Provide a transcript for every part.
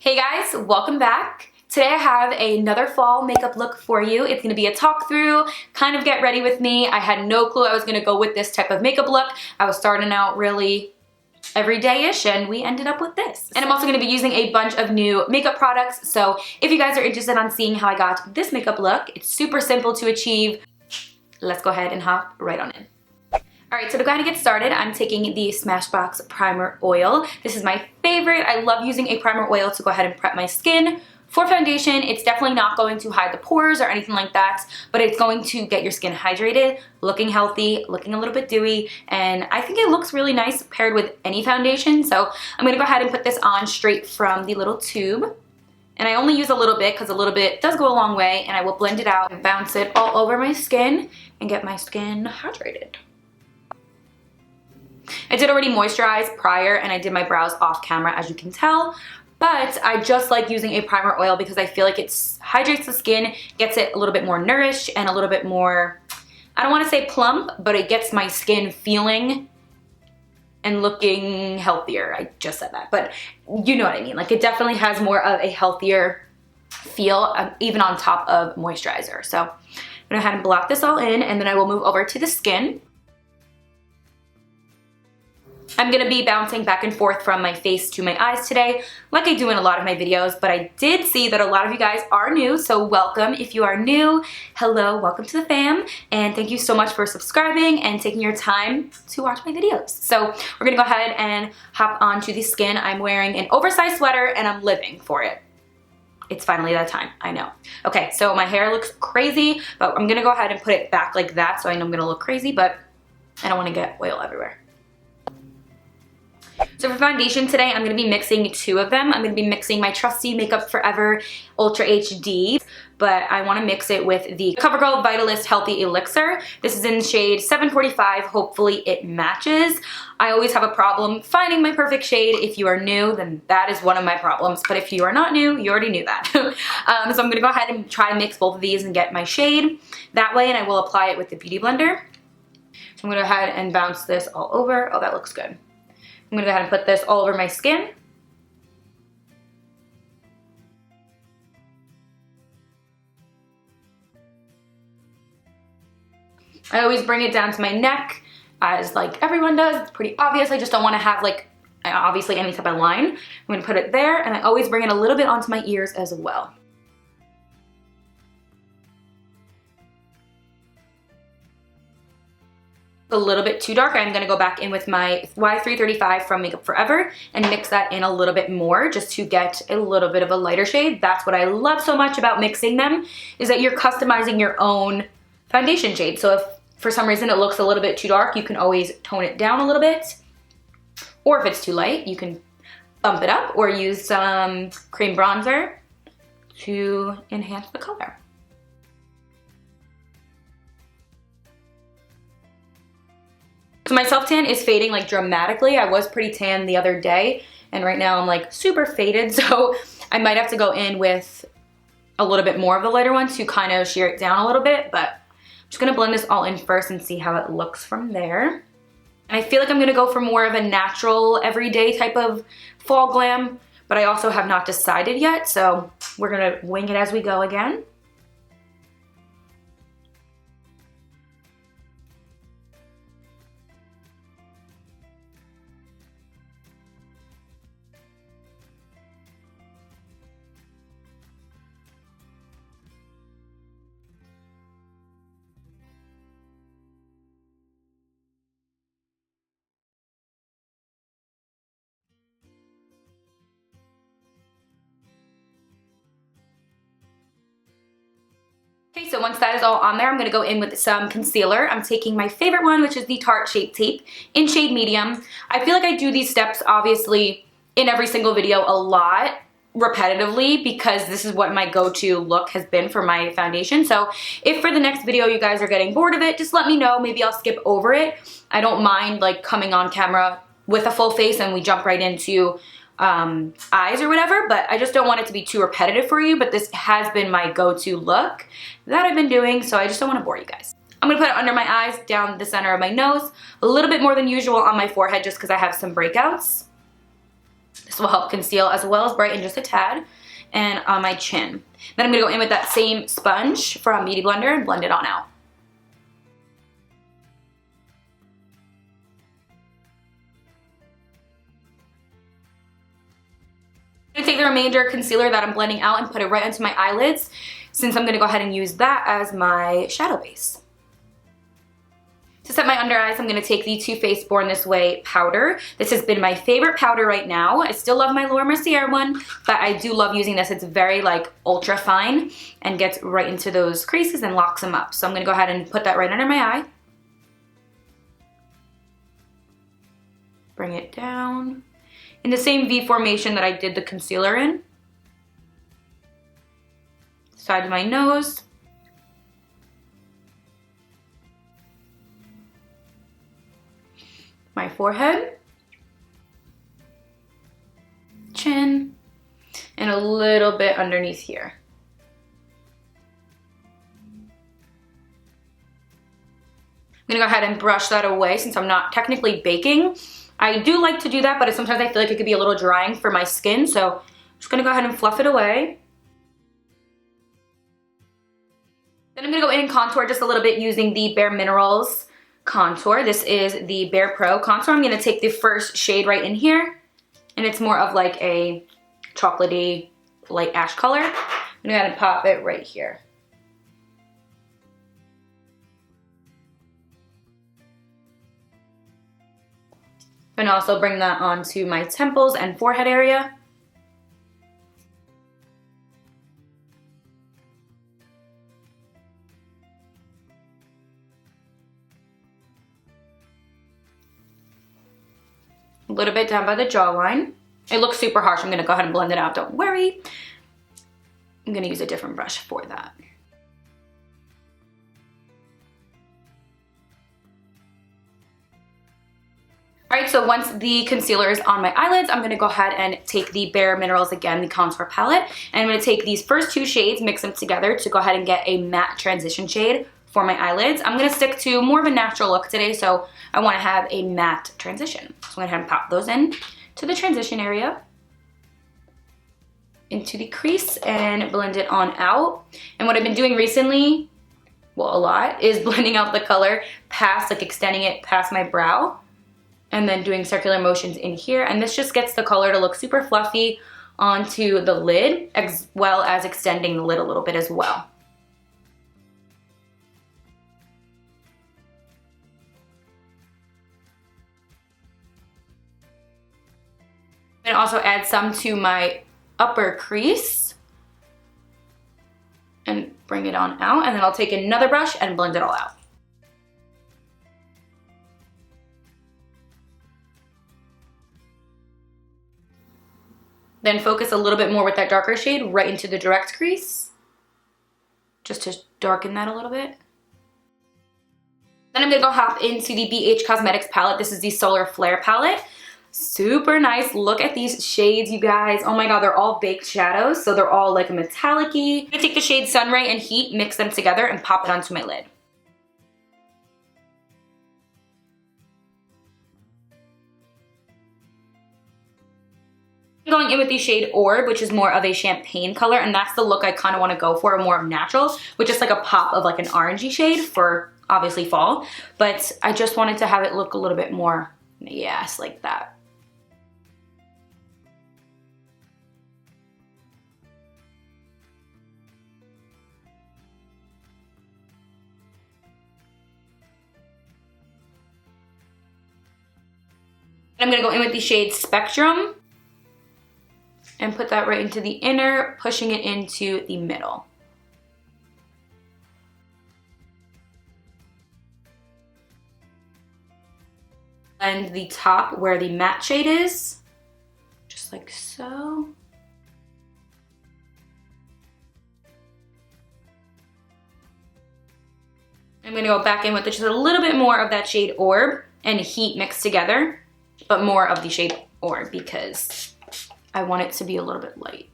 Hey guys, welcome back. Today I have another fall makeup look for you. It's gonna be a talk through, kind of get ready with me. I had no clue I was gonna go with this type of makeup look. I was starting out really everyday-ish and we ended up with this. And I'm also gonna be using a bunch of new makeup products. So if you guys are interested on seeing how I got this makeup look, it's super simple to achieve. Let's go ahead and hop right on in. Alright, so to kind of get started, I'm taking the Smashbox Primer Oil. This is my favorite. I love using a primer oil to go ahead and prep my skin. For foundation, it's definitely not going to hide the pores or anything like that, but it's going to get your skin hydrated, looking healthy, looking a little bit dewy, and I think it looks really nice paired with any foundation. So I'm going to go ahead and put this on straight from the little tube. And I only use a little bit because a little bit does go a long way, and I will blend it out and bounce it all over my skin and get my skin hydrated. I did already moisturize prior and I did my brows off camera, as you can tell, but I just like using a primer oil because I feel like it hydrates the skin, gets it a little bit more nourished and a little bit more, I don't want to say plump, but it gets my skin feeling and looking healthier. I just said that, but you know what I mean. Like, it definitely has more of a healthier feel, even on top of moisturizer. So I'm going to go ahead and block this all in, and then I will move over to the skin. I'm going to be bouncing back and forth from my face to my eyes today, like I do in a lot of my videos, but I did see that a lot of you guys are new, so welcome. If you are new, hello, welcome to the fam, and thank you so much for subscribing and taking your time to watch my videos. So we're going to go ahead and hop onto the skin. I'm wearing an oversized sweater and I'm living for it. It's finally that time, I know. Okay, so my hair looks crazy, but I'm going to go ahead and put it back like that, so I know I'm going to look crazy, but I don't want to get oil everywhere. So for foundation today, I'm going to be mixing two of them. I'm going to be mixing my trusty Makeup Forever Ultra HD, but I want to mix it with the CoverGirl Vitalist Healthy Elixir. This is in shade 745. Hopefully it matches. I always have a problem finding my perfect shade. If you are new, then that is one of my problems. But if you are not new, you already knew that. So I'm going to go ahead and try to mix both of these and get my shade that way, and I will apply it with the Beauty Blender. So I'm going to go ahead and bounce this all over. Oh, that looks good. I'm going to go ahead and put this all over my skin. I always bring it down to my neck, as like everyone does. It's pretty obvious. I just don't want to have like, obviously, any type of line. I'm going to put it there, and I always bring it a little bit onto my ears as well. A little bit too dark. I'm going to go back in with my Y335 from Makeup Forever and mix that in a little bit more just to get a little bit of a lighter shade. That's what I love so much about mixing them, is that you're customizing your own foundation shade. So if for some reason it looks a little bit too dark, you can always tone it down a little bit. Or if it's too light, you can bump it up or use some cream bronzer to enhance the color. So my self-tan is fading like dramatically. I was pretty tan the other day, and right now I'm like super faded, so I might have to go in with a little bit more of the lighter one to kind of sheer it down a little bit, but I'm just gonna blend this all in first and see how it looks from there. And I feel like I'm gonna go for more of a natural, everyday type of fall glam, but I also have not decided yet, so we're gonna wing it as we go again. Okay, so once that is all on there, I'm going to go in with some concealer. I'm taking my favorite one, which is the Tarte Shape Tape in shade medium. I feel like I do these steps, obviously, in every single video a lot, repetitively, because this is what my go-to look has been for my foundation. So if for the next video you guys are getting bored of it, just let me know. Maybe I'll skip over it. I don't mind like coming on camera with a full face and we jump right into eyes or whatever, but I just don't want it to be too repetitive for you. But this has been my go-to look that I've been doing, so I just don't want to bore you guys. I'm going to put it under my eyes, down the center of my nose, a little bit more than usual on my forehead just because I have some breakouts. This will help conceal as well as brighten just a tad. And on my chin. Then I'm gonna go in with that same sponge from Beauty Blender and blend it on out. I'm gonna take the remainder concealer that I'm blending out and put it right onto my eyelids, since I'm gonna go ahead and use that as my shadow base. To set my under eyes, I'm going to take the Too Faced Born This Way powder. This has been my favorite powder right now. I still love my Laura Mercier one, but I do love using this. It's very like ultra fine and gets right into those creases and locks them up. So I'm going to go ahead and put that right under my eye. Bring it down in the same V formation that I did the concealer in. Side of my nose. My forehead, chin, and a little bit underneath here. I'm gonna go ahead and brush that away since I'm not technically baking. I do like to do that, but sometimes I feel like it could be a little drying for my skin, so I'm just gonna go ahead and fluff it away. Then I'm gonna go in and contour just a little bit using the Bare Minerals contour. This is the Bare Pro contour. I'm going to take the first shade right in here, and it's more of like a chocolatey light ash color. I'm going to go ahead and pop it right here. And also bring that onto my temples and forehead area. A little bit down by the jawline. It looks super harsh. I'm gonna go ahead and blend it out, don't worry. I'm gonna use a different brush for that. All right, so once the concealer is on my eyelids, I'm gonna go ahead and take the Bare Minerals again, the contour palette, and I'm gonna take these first two shades, mix them together to go ahead and get a matte transition shade for my eyelids. I'm gonna stick to more of a natural look today, so I wanna have a matte transition. So I'm gonna go ahead and pop those in to the transition area, into the crease, and blend it on out. And what I've been doing recently, well, a lot, is blending out the color past, like extending it past my brow, and then doing circular motions in here. And this just gets the color to look super fluffy onto the lid, as well as extending the lid a little bit as well. And also add some to my upper crease and bring it on out, and then I'll take another brush and blend it all out. Then focus a little bit more with that darker shade right into the direct crease, just to darken that a little bit. Then I'm gonna go hop into the BH Cosmetics palette. This is the Solar Flare palette. Super nice. Look at these shades, you guys. Oh my god, they're all baked shadows, so they're all like a metallic-y. I'm gonna take the shade Sunray and Heat, mix them together, and pop it onto my lid. I'm going in with the shade Orb, which is more of a champagne color, and that's the look I kind of want to go for, more of naturals, with just like a pop of like an orangey shade for obviously fall. But I just wanted to have it look a little bit more, yes, like that. I'm gonna go in with the shade Spectrum and put that right into the inner, pushing it into the middle. And the top where the matte shade is, just like so. I'm gonna go back in with just a little bit more of that shade Orb and Heat mixed together, but more of the shade Orb because I want it to be a little bit light.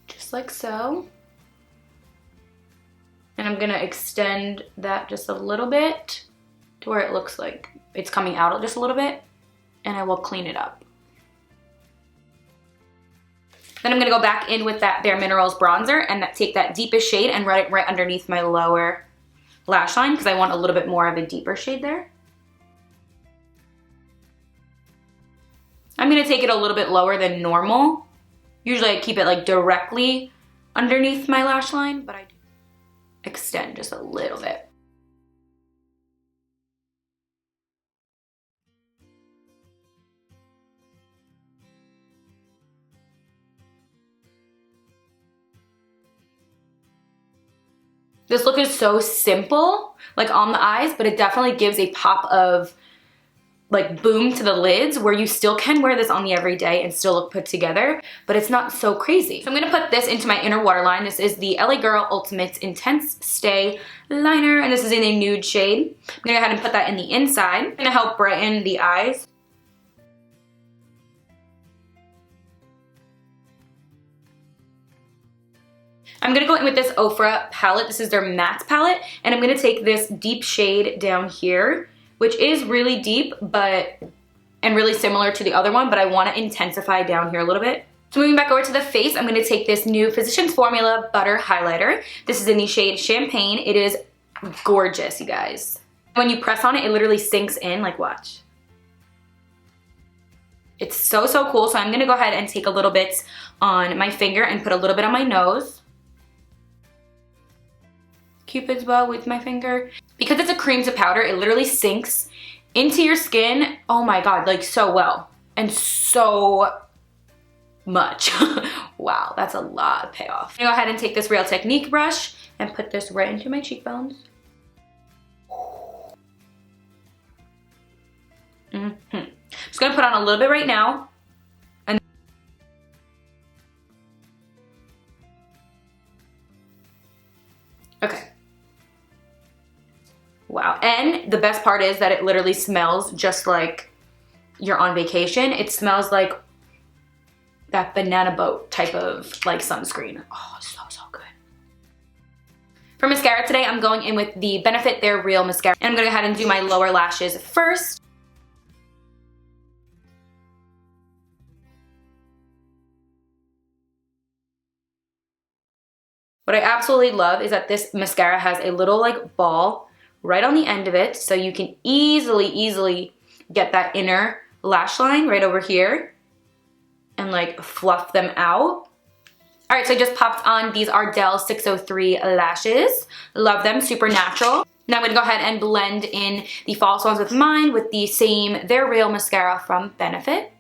Just like so. And I'm gonna extend that just a little bit to where it looks like it's coming out just a little bit, and I will clean it up. Then I'm gonna go back in with that Bare Minerals bronzer and take that deepest shade and run it right underneath my lower lash line because I want a little bit more of a deeper shade there. I'm gonna take it a little bit lower than normal. Usually I keep it like directly underneath my lash line, but I do extend just a little bit. This look is so simple, like on the eyes, but it definitely gives a pop of like boom to the lids where you still can wear this on the everyday and still look put together, but it's not so crazy. So I'm gonna put this into my inner waterline. This is the LA Girl Ultimate Intense Stay Liner, and this is in a nude shade. I'm gonna go ahead and put that in the inside. It's gonna help brighten the eyes. I'm gonna go in with this Ofra palette. This is their matte palette, and I'm gonna take this deep shade down here, which is really deep, and really similar to the other one, but I wanna intensify down here a little bit. So moving back over to the face, I'm gonna take this new Physicians Formula Butter Highlighter. This is in the shade Champagne. It is gorgeous, you guys. When you press on it, it literally sinks in, like watch. It's so, so cool. So I'm gonna go ahead and take a little bit on my finger and put a little bit on my nose. Cupid's bow with my finger. Because it's a cream to powder, it literally sinks into your skin, oh my god, like so well. And so much. Wow, that's a lot of payoff. I'm gonna go ahead and take this Real Technique brush and put this right into my cheekbones. Just gonna put on a little bit right now. Okay. Wow, and the best part is that it literally smells just like you're on vacation. It smells like that banana boat type of like sunscreen. Oh, so, so good. For mascara today, I'm going in with the Benefit They're Real mascara. And I'm gonna go ahead and do my lower lashes first. What I absolutely love is that this mascara has a little like ball right on the end of it, so you can easily get that inner lash line right over here and like fluff them out. All right, so I just popped on these Ardell 603 lashes. Love them, super natural. Now I'm gonna go ahead and blend in the false ones with mine with the same They're Real mascara from Benefit.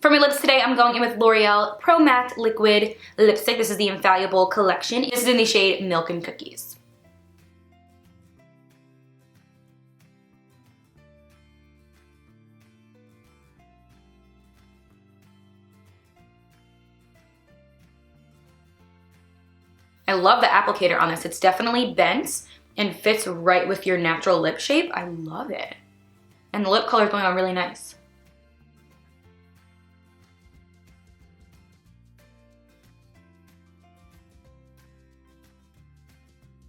For my lips today, I'm going in with L'Oreal Pro Matte Liquid Lipstick. This is the Infallible collection. This is in the shade Milk and Cookies. I love the applicator on this. It's definitely bent and fits right with your natural lip shape. I love it. And the lip color is going on really nice.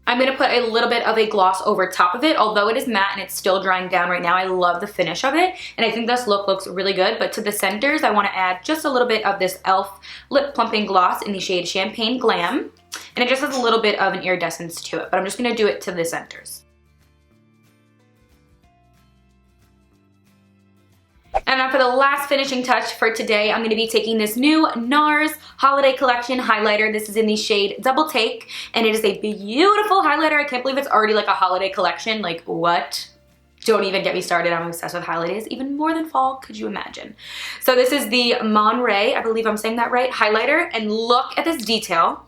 I'm gonna put a little bit of a gloss over top of it. Although it is matte and it's still drying down right now, I love the finish of it. And I think this look looks really good. But to the centers, I wanna add just a little bit of this e.l.f. Lip Plumping Gloss in the shade Champagne Glam. And it just has a little bit of an iridescence to it, but I'm just gonna do it to the centers. And now for the last finishing touch for today, I'm gonna be taking this new NARS Holiday Collection highlighter. This is in the shade Double Take, and it is a beautiful highlighter. I can't believe it's already like a holiday collection. Like, what? Don't even get me started. I'm obsessed with holidays, even more than fall, could you imagine? So this is the Monterey, I believe I'm saying that right, highlighter, and look at this detail.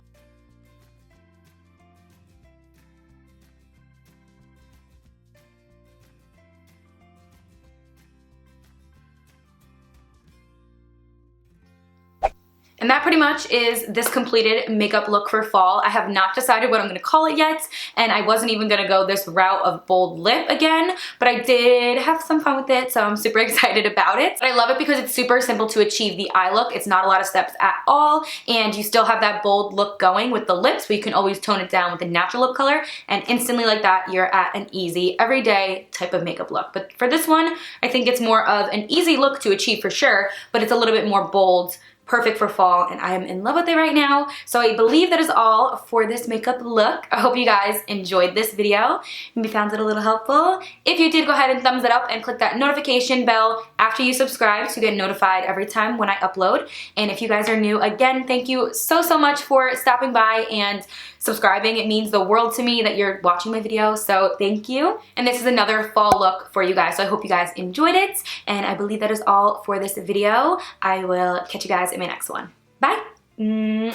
And that pretty much is this completed makeup look for fall. I have not decided what I'm gonna call it yet, and I wasn't even gonna go this route of bold lip again, but I did have some fun with it, so I'm super excited about it. But I love it because it's super simple to achieve the eye look. It's not a lot of steps at all, and you still have that bold look going with the lips, but you can always tone it down with the natural lip color, and instantly like that, you're at an easy, everyday type of makeup look. But for this one, I think it's more of an easy look to achieve for sure, but it's a little bit more bold, perfect for fall, and I am in love with it right now. So I believe that is all for this makeup look. I hope you guys enjoyed this video. Maybe found it a little helpful. If you did, go ahead and thumbs it up and click that notification bell after you subscribe to get notified every time when I upload. And if you guys are new, again, thank you so much for stopping by and subscribing. It means the world to me that you're watching my video, so thank you. And this is another fall look for you guys, so I hope you guys enjoyed it, and I believe that is all for this video. I will catch you guys in my next one. Bye!